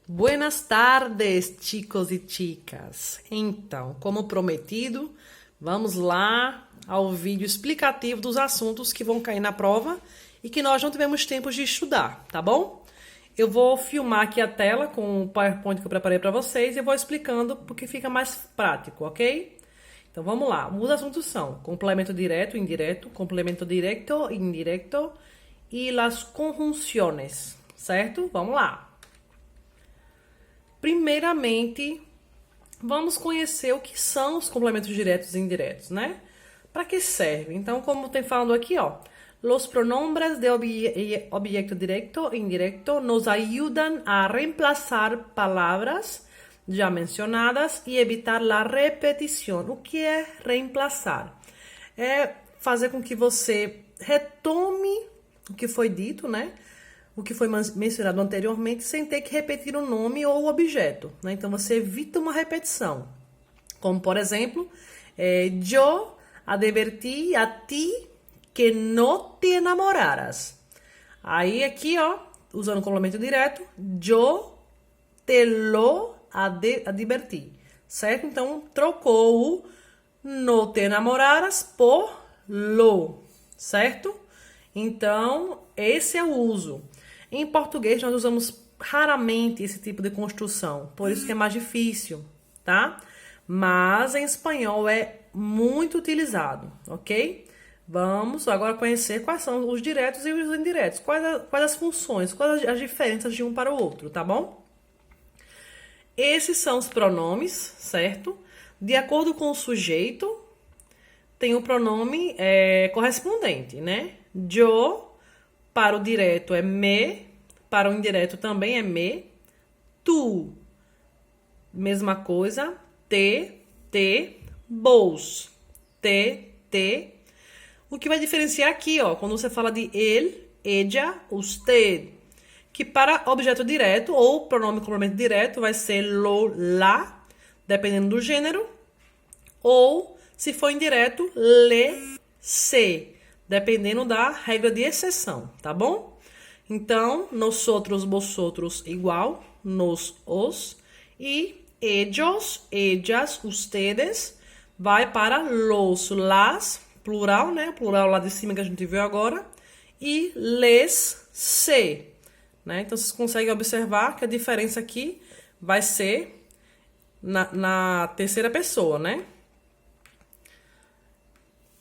Buenas tardes, chicos e chicas. Então, como prometido, vamos lá ao vídeo explicativo dos assuntos que vão cair na prova e que nós não tivemos tempo de estudar, tá bom? Eu vou filmar aqui a tela com o PowerPoint que eu preparei para vocês e eu vou explicando porque fica mais prático, ok? Então vamos lá. Os assuntos são complemento direto, indireto, complemento directo, indirecto e las conjunciones, certo? Vamos lá. Primeiramente, vamos conhecer o que são os complementos diretos e indiretos, né? Para que serve? Então, como tem falando aqui, ó, los pronombres de objeto directo e indirecto nos ayudan a reemplazar palavras já mencionadas e evitar la repetición. O que é reemplazar? É fazer com que você retome o que foi dito, né? O que foi mencionado anteriormente, sem ter que repetir o nome ou o objeto, né? Então, você evita uma repetição. Como, por exemplo, yo advertí a ti que no te enamoraras. Aí, aqui, ó, usando o complemento direto, yo te lo advertí, certo? Então, trocou o no te enamoraras por lo, certo? Então, esse é o uso. Em português, nós usamos raramente esse tipo de construção, por isso que é mais difícil, tá? Mas em espanhol é muito utilizado, ok? Vamos agora conhecer quais são os diretos e os indiretos, quais as funções, quais as diferenças de um para o outro, tá bom? Esses são os pronomes, certo? De acordo com o sujeito, tem o pronome correspondente, né? Yo, para o direto é me, para o indireto também é me. Tu, mesma coisa. Te, vos. Te. O que vai diferenciar aqui, ó, quando você fala de ele, ella, usted, que para objeto direto ou pronome complemento direto vai ser lo, la, dependendo do gênero, ou se for indireto, le, se, dependendo da regra de exceção, tá bom? Então, nosotros, vosotros, igual, nos, os, e ellos, ellas, ustedes, vai para los, las, plural, né? Plural lá de cima que a gente viu agora, e les, se, né? Então, vocês conseguem observar que a diferença aqui vai ser na terceira pessoa, né?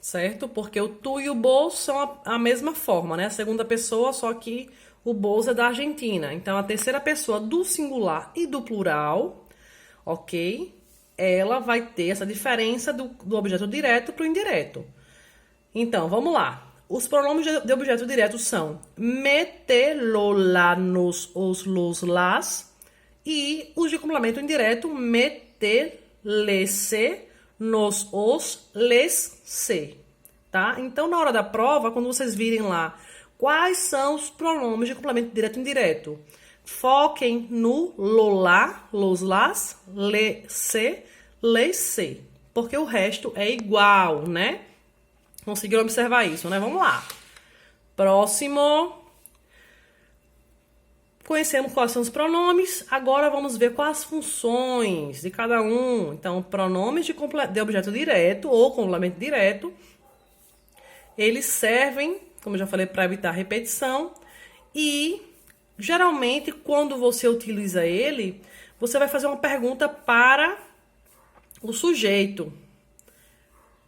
Certo? Porque o tu e o vos são a mesma forma, né? A segunda pessoa, só que o vos é da Argentina. Então, a terceira pessoa do singular e do plural, ok? Ela vai ter essa diferença do objeto direto para o indireto. Então, vamos lá. Os pronomes de objeto direto são me, te, lo, la, nos, os, los, las. E os de complemento indireto, me, te, le, se, nos, os, les, se, tá? Então, na hora da prova, quando vocês virem lá quais são os pronomes de complemento direto e indireto, foquem no lo, la, los, las, le, se, les, se, porque o resto é igual, né? Conseguiram observar isso, né? Vamos lá. Próximo. Conhecemos quais são os pronomes, agora vamos ver quais as funções de cada um. Então, pronomes de objeto direto ou complemento direto, eles servem, como eu já falei, para evitar repetição e, geralmente, quando você utiliza ele, você vai fazer uma pergunta para o sujeito.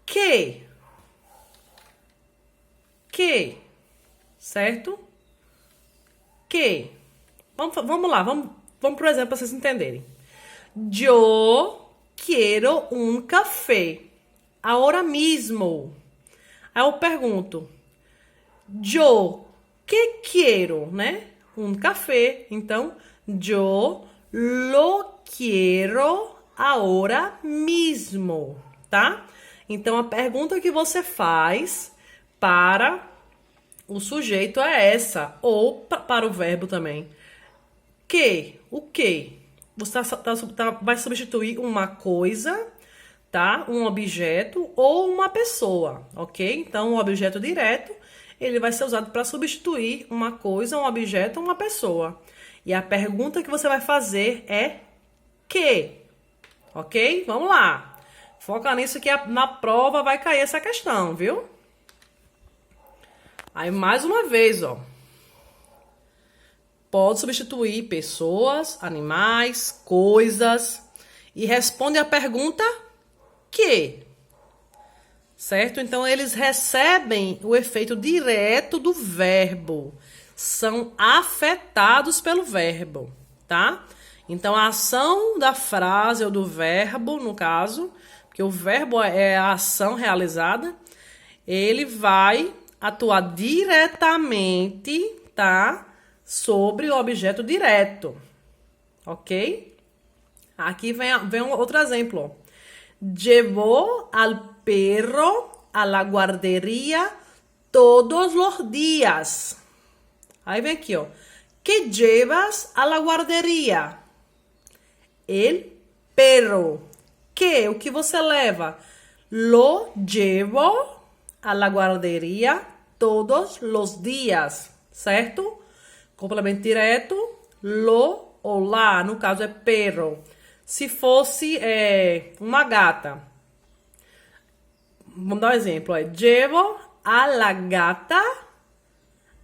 Que, certo? Que. Vamos lá, vamos por exemplo, para vocês entenderem. Yo quiero un café ahora mismo. Aí eu pergunto, yo que quiero, né? Un café. Então, yo lo quiero ahora mismo, tá? Então, a pergunta que você faz para o sujeito é essa, ou para o verbo também. O que? Você vai substituir uma coisa, tá? Um objeto ou uma pessoa, ok? Então, o objeto direto, ele vai ser usado para substituir uma coisa, um objeto ou uma pessoa. E a pergunta que você vai fazer é que. Ok? Vamos lá. Foca nisso que na prova vai cair essa questão, viu? Aí, mais uma vez, ó. Pode substituir pessoas, animais, coisas. E responde a pergunta que. Certo? Então, eles recebem o efeito direto do verbo. São afetados pelo verbo, tá? Então, a ação da frase ou do verbo, no caso, porque o verbo é a ação realizada, ele vai atuar diretamente, tá? Sobre o objeto direto, ok? Aqui vem outro exemplo. Llevó al perro a la guardería todos los días. Aí vem aqui, ó. ¿Qué llevas a la guardería? El perro. Que? O que você leva? Lo llevo a la guardería todos los días. Certo? Complemento direto. Lo ou lá, no caso é perro. Se fosse uma gata. Vamos dar um exemplo. Llevo a la gata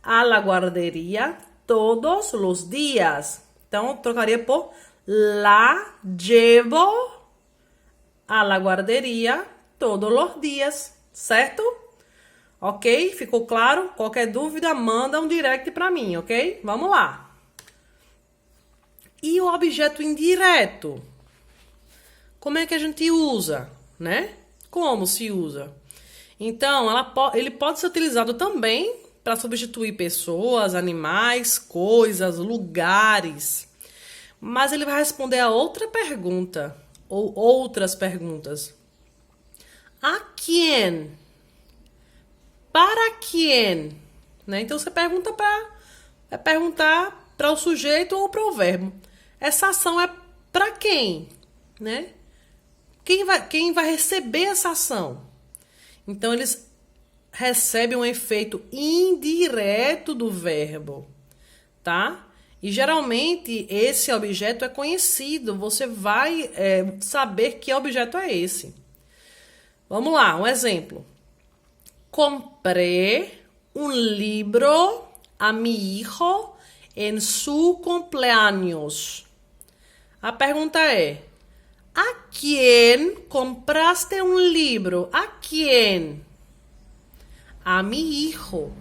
a la guardería todos los días. Então, trocaria por la llevo a la guardería todos los días. Certo? Ok? Ficou claro? Qualquer dúvida, manda um direct para mim, ok? Vamos lá. E o objeto indireto? Como é que a gente usa, né? Como se usa? Então, ele pode ser utilizado também para substituir pessoas, animais, coisas, lugares. Mas ele vai responder a outra pergunta, ou outras perguntas. A quem? Para quem? Né? Então, você pergunta vai perguntar para o sujeito ou para o verbo. Essa ação é para quem? Né? Quem vai receber essa ação? Então, eles recebem um efeito indireto do verbo, tá? E, geralmente, esse objeto é conhecido. Você vai saber que objeto é esse. Vamos lá, um exemplo. Compré un libro a mi hijo en su cumpleaños. A pergunta é: a quem compraste um livro? A quem? A mi hijo.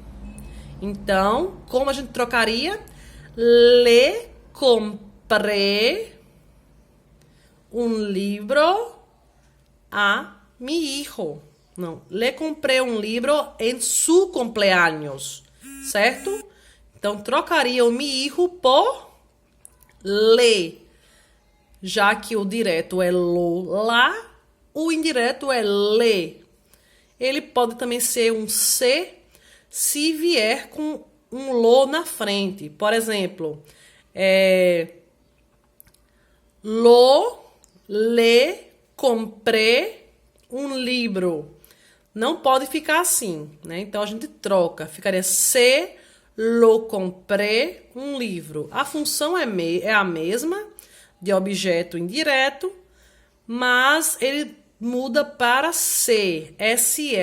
Então, como a gente trocaria? Le compré un libro a mi hijo. Não, le compré um livro em su cumpleaños, certo? Então, trocaria o mi hijo por le. Já que o direto é lo, lá, o indireto é le. Ele pode também ser um se vier com um lo na frente. Por exemplo, le compré um livro. Não pode ficar assim, né? Então, a gente troca. Ficaria se lo compré um livro. A função é a mesma, de objeto indireto, mas ele muda para se, se,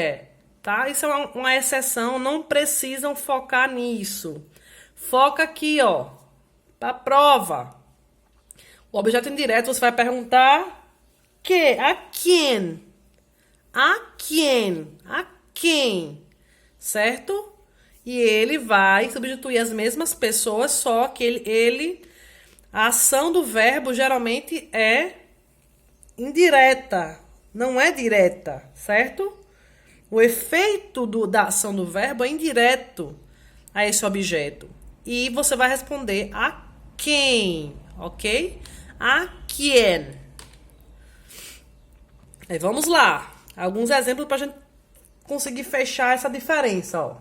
tá? Isso é uma exceção, não precisam focar nisso. Foca aqui, ó, para prova. O objeto indireto você vai perguntar a quem? A quem? A quem? Certo? E ele vai substituir as mesmas pessoas, só que a ação do verbo geralmente é indireta, não é direta, certo? O efeito da ação do verbo é indireto a esse objeto. E você vai responder a quem, ok? A quem. Aí vamos lá. Alguns exemplos para a gente conseguir fechar essa diferença, ó.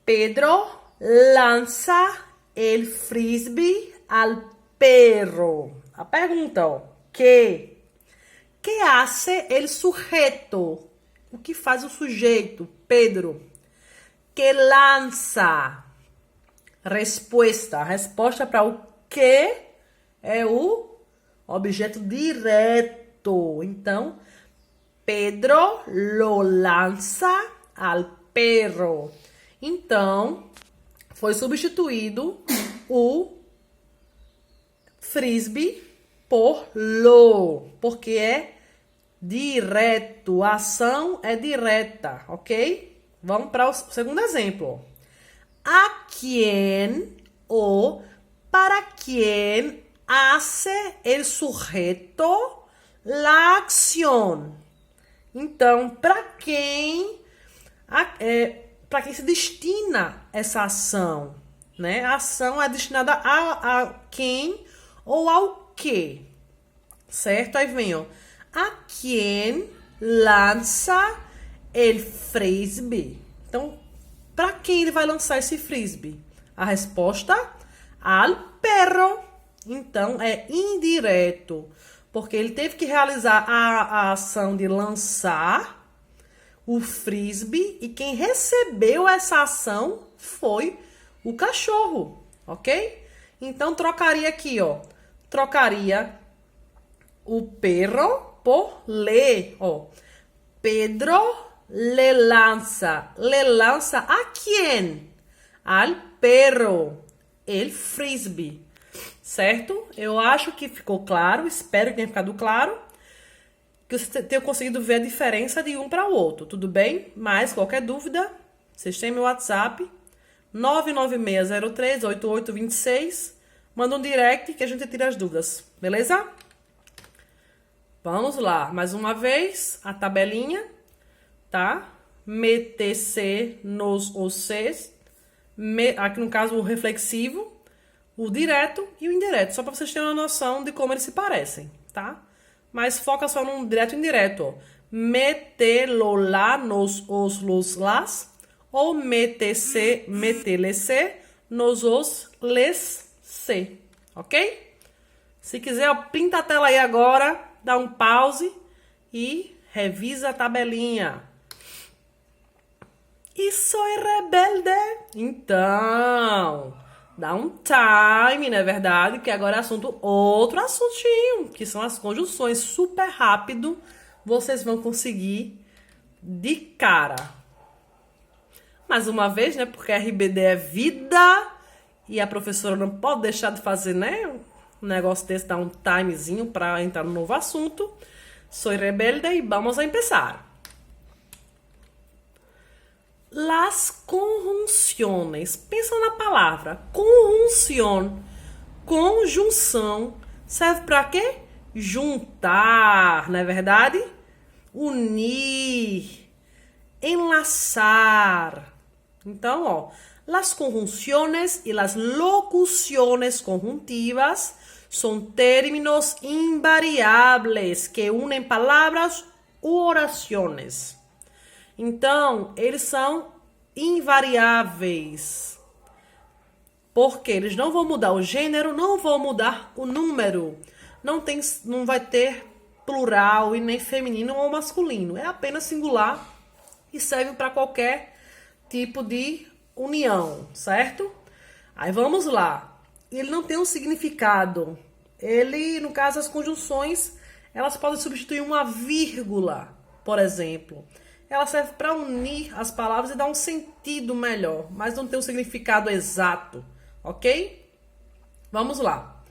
Pedro lança el frisbee al perro. A pergunta, ó. Que hace el sujeto? O que faz o sujeito? Pedro. Que lança. respuesta. A resposta para o que é o objeto direto. Então, Pedro lo lanza al perro. Então, foi substituído o frisbee por lo, porque é direto, a ação é direta, ok? Vamos para o segundo exemplo. A quien o para quien hace el sujeto la acción. Então, para quem se destina essa ação, né? A ação é destinada a quem ou ao que, certo? Aí vem, ó, a quien lança el frisbee. Então, para quem ele vai lançar esse frisbee? A resposta, al perro. Então, é indireto, porque ele teve que realizar a ação de lançar o frisbee e quem recebeu essa ação foi o cachorro, ok? Então, trocaria aqui, ó. Trocaria o perro por le, ó. Pedro le lanza. Le lanza a quem? Al perro. El frisbee. Certo? Eu acho que ficou claro. Espero que tenha ficado claro. Que você tenha conseguido ver a diferença de um para o outro. Tudo bem? Mas qualquer dúvida, vocês têm meu WhatsApp. 996038826. Manda um direct que a gente tira as dúvidas. Beleza? Vamos lá. Mais uma vez, a tabelinha. Tá? MTC nos OCs. Aqui no caso o reflexivo, o direto e o indireto. Só para vocês terem uma noção de como eles se parecem. Tá? Mas foca só no direto e indireto. Ó. Metelo lá nos os los las. Ou metc, metelec, nos os les se. Ok? Se quiser, ó, printa a tela aí agora, dá um pause e revisa a tabelinha. E sou rebelde? Então, dá um time, não é verdade? Que agora é outro assuntinho, que são as conjunções. Super rápido, vocês vão conseguir de cara. Mais uma vez, né? Porque RBD é vida e a professora não pode deixar de fazer, né? Um negócio desse, dar um timezinho para entrar no novo assunto. Sou rebelde e vamos a empezar. Las conjunciones. Pensa na palavra conjunção. Conjunção serve para quê? Juntar, não é verdade? Unir, enlaçar. Então, ó, las conjunciones y las locuciones conjuntivas son términos invariables que unem palavras u orações. Então, eles são invariáveis. Porque eles não vão mudar o gênero, não vão mudar o número. Não vai ter plural e nem feminino ou masculino. É apenas singular e serve para qualquer tipo de união, certo? Aí vamos lá. Ele não tem um significado. Ele, no caso, as conjunções, elas podem substituir uma vírgula, por exemplo. Ela serve para unir as palavras e dar um sentido melhor, mas não tem um significado exato, ok? Vamos lá.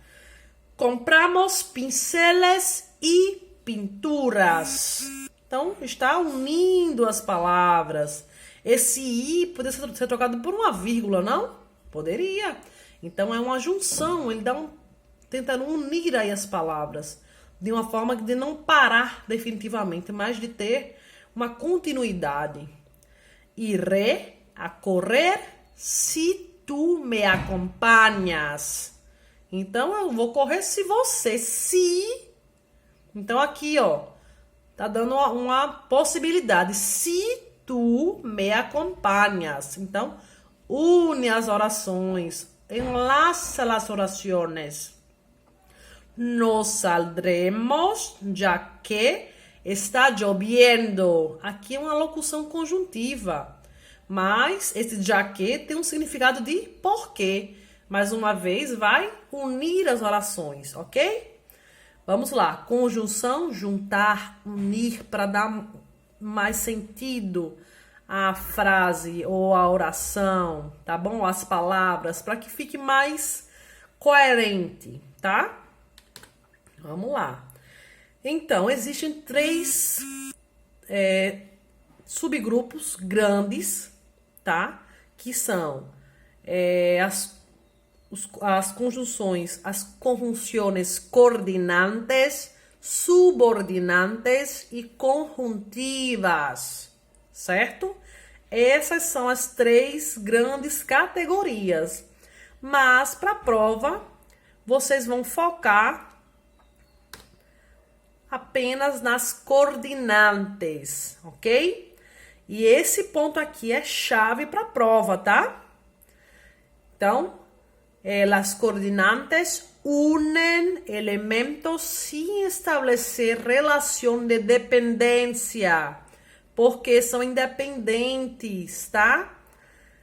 Compramos pinceles e pinturas. Então, está unindo as palavras. Esse i poderia ser trocado por uma vírgula, não? Poderia. Então, é uma junção. Ele tentando unir aí as palavras de uma forma de não parar definitivamente, mas de ter uma continuidade. Iré a correr se tu me acompanhas. Então, eu vou correr se você. Então, aqui, ó, tá dando uma possibilidade. Se tu me acompanhas. Então, une as orações. Enlaça as orações. Nos saldremos, já que está lloviendo. Aqui é uma locução conjuntiva. Mas esse já que tem um significado de porquê. Mais uma vez, vai unir as orações, ok? Vamos lá. Conjunção, juntar, unir para dar mais sentido à frase ou à oração, tá bom? As palavras, para que fique mais coerente, tá? Vamos lá. Então, existem três subgrupos grandes, tá? Que são as conjunções, as conjunções coordinantes, subordinantes e conjuntivas, certo? Essas são as três grandes categorias. Mas para a prova, vocês vão focar apenas nas coordinantes, ok? E esse ponto aqui é chave para a prova, tá? Então, las coordinantes unen elementos sin establecer relação de dependência, porque são independentes, tá?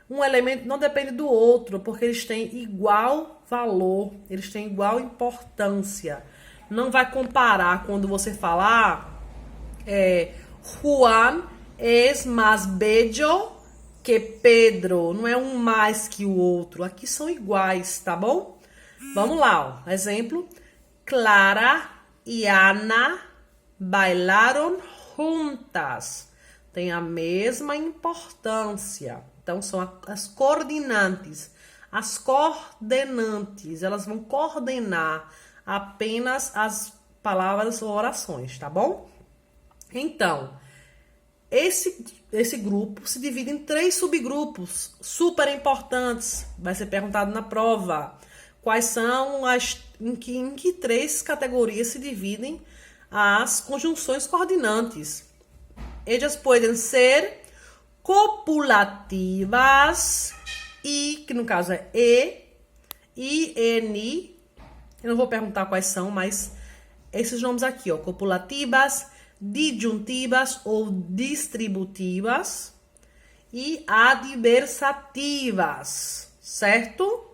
Um elemento não depende do outro, porque eles têm igual valor, eles têm igual importância. Não vai comparar quando você falar Juan es más bello que Pedro. Não é um mais que o outro. Aqui são iguais, tá bom? Vamos lá, ó. Exemplo. Clara e Ana bailaron juntas. Tem a mesma importância. Então, são as coordinantes. As coordenantes, elas vão coordenar apenas as palavras ou orações, tá bom? Então, esse grupo se divide em três subgrupos super importantes. Vai ser perguntado na prova. Quais são em que três categorias se dividem as conjunções coordinantes? Elas podem ser copulativas, que no caso é IN. Eu não vou perguntar quais são, mas esses nomes aqui, ó, copulativas, disjuntivas ou distributivas e adversativas, certo?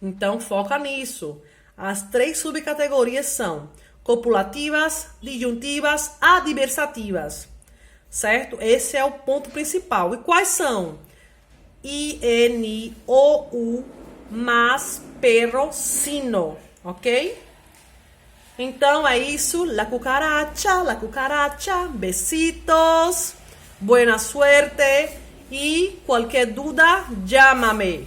Então, foca nisso. As três subcategorias são copulativas, disjuntivas, adversativas, certo? Esse é o ponto principal. E quais são? IN, OU, mas, pero, sino, ok? Então é isso. La cucaracha, besitos, buena suerte y cualquier duda, llámame.